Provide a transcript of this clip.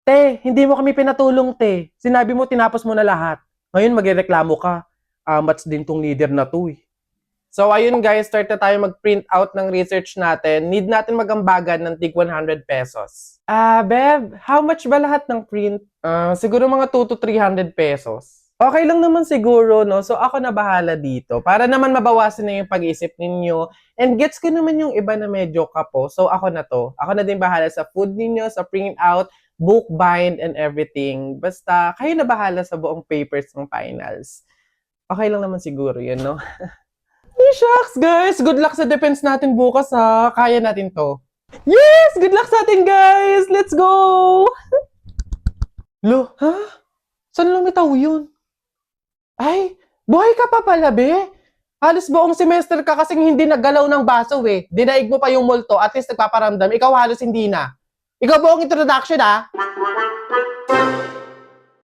Te, hindi mo kami pinatulong, te. Sinabi mo tinapos mo na lahat. Ngayon magrereklamo ka. Amats din tong leader na to eh. So ayun guys, start na tayo mag-print out ng research natin. Need natin magambagan ng tig 100 pesos. Beb, how much ba lahat ng print? Siguro mga 2 to 300 pesos. Okay lang naman siguro, no? So ako na bahala dito. Para naman mabawasan na yung pag-iisip ninyo. And gets ko naman yung iba na medyo kapo. So ako na to. Ako na din bahala sa food ninyo, sa print out, book bind, and everything. Basta kayo na bahala sa buong papers ng finals. Okay lang naman siguro yun, no? Shucks, guys! Good luck sa defense natin bukas, ha? Kaya natin to. Yes! Good luck sa atin, guys! Let's go! Lo, ha? Saan lumitaw yun? Ay, buhay ka pa pala, be? Halos buong semester ka kasing hindi naggalaw ng baso, eh. Dinaig mo pa yung multo, at least nagpaparamdam. Ikaw halos hindi na. Ikaw buong introduction, ha?